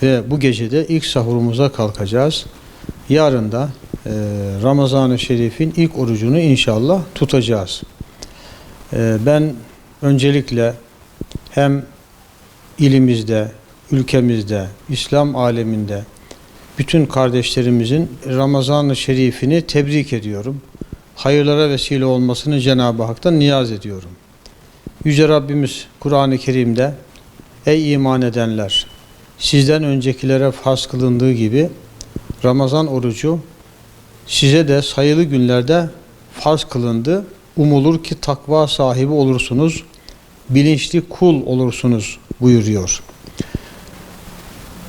ve bu gecede ilk sahurumuza kalkacağız. Yarın da Ramazan-ı Şerif'in ilk orucunu inşallah tutacağız. Ben öncelikle hem ilimizde, ülkemizde, İslam aleminde bütün kardeşlerimizin Ramazan-ı Şerif'ini tebrik ediyorum. Hayırlara vesile olmasını Cenab-ı Hak'tan niyaz ediyorum. Yüce Rabbimiz Kur'an-ı Kerim'de ey iman edenler, sizden öncekilere farz kılındığı gibi Ramazan orucu size de sayılı günlerde farz kılındı. Umulur ki takva sahibi olursunuz, bilinçli kul olursunuz buyuruyor.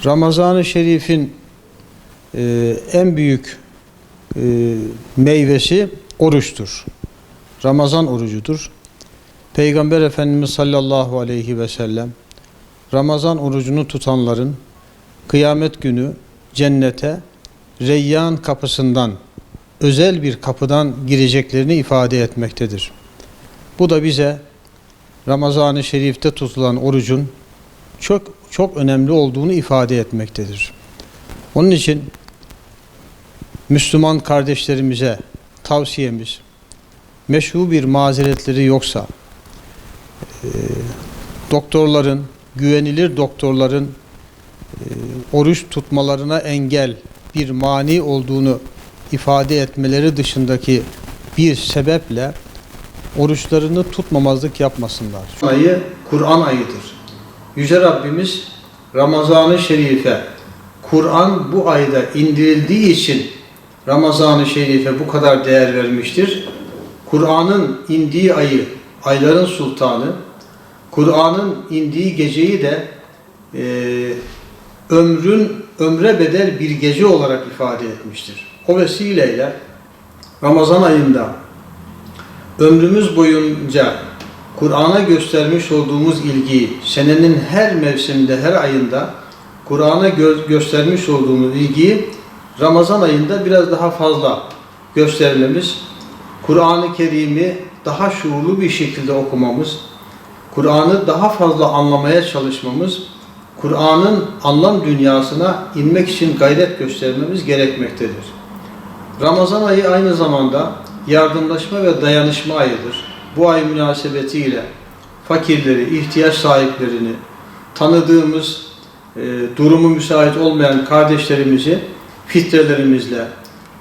Ramazan-ı Şerif'in en büyük meyvesi oruçtur. Ramazan orucudur. Peygamber Efendimiz sallallahu aleyhi ve sellem Ramazan orucunu tutanların kıyamet günü cennete Reyyan kapısından, özel bir kapıdan gireceklerini ifade etmektedir. Bu da bize Ramazan-ı Şerif'te tutulan orucun çok önemli olduğunu ifade etmektedir. Onun için Müslüman kardeşlerimize tavsiyemiz, meşru bir mazeretleri yoksa, doktorların, güvenilir doktorların oruç tutmalarına engel, bir mani olduğunu ifade etmeleri dışındaki bir sebeple oruçlarını tutmamazlık yapmasınlar. Ayı Kur'an ayıdır. Yüce Rabbimiz Ramazan-ı Şerif'e, Kur'an bu ayda indirildiği için Ramazan-ı Şerif'e bu kadar değer vermiştir. Kur'an'ın indiği ayı, ayların sultanı, Kur'an'ın indiği geceyi de ömre bedel bir gece olarak ifade etmiştir. O vesileyle Ramazan ayında ömrümüz boyunca Kur'an'a göstermiş olduğumuz ilgiyi, senenin her mevsiminde, her ayında Kur'an'a göstermiş olduğumuz ilgiyi Ramazan ayında biraz daha fazla göstermemiz, Kur'an-ı Kerim'i daha şuurlu bir şekilde okumamız, Kur'an'ı daha fazla anlamaya çalışmamız, Kur'an'ın anlam dünyasına inmek için gayret göstermemiz gerekmektedir. Ramazan ayı aynı zamanda yardımlaşma ve dayanışma ayıdır. Bu ay münasebetiyle fakirleri, ihtiyaç sahiplerini, tanıdığımız durumu müsait olmayan kardeşlerimizi fitrelerimizle,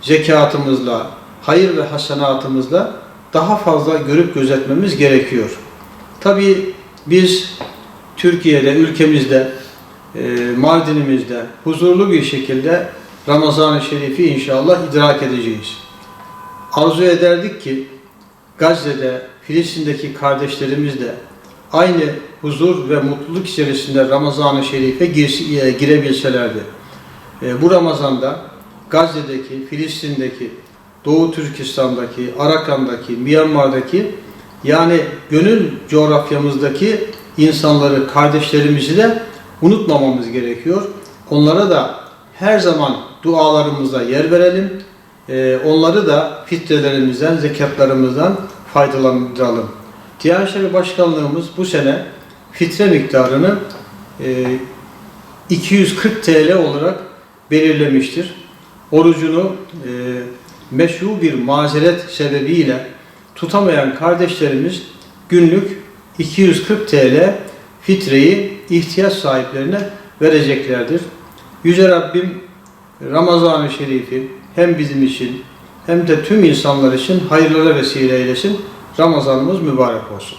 zekatımızla, hayır ve hasenatımızla daha fazla görüp gözetmemiz gerekiyor. Tabii biz Türkiye'de, ülkemizde, Mardin'imizde huzurlu bir şekilde Ramazan-ı Şerif'i inşallah idrak edeceğiz. Arzu ederdik ki Gazze'de, Filistin'deki kardeşlerimiz de aynı huzur ve mutluluk içerisinde Ramazan-ı Şerif'e girebilselerdi. Bu Ramazan'da Gazze'deki, Filistin'deki, Doğu Türkistan'daki, Arakan'daki, Myanmar'daki yani gönül coğrafyamızdaki insanları, kardeşlerimizi de unutmamamız gerekiyor. Onlara da her zaman dualarımızda yer verelim. Onları da fitrelerimizden, zekatlarımızdan faydalandıralım. Diyanet İşleri Başkanlığımız bu sene fitre miktarını 240 TL olarak belirlemiştir. Orucunu meşru bir mazeret sebebiyle tutamayan kardeşlerimiz günlük 240 TL fitreyi ihtiyaç sahiplerine vereceklerdir. Yüce Rabbim Ramazan-ı Şerif'i hem bizim için hem de tüm insanlar için hayırlara vesile eylesin. Ramazanımız mübarek olsun.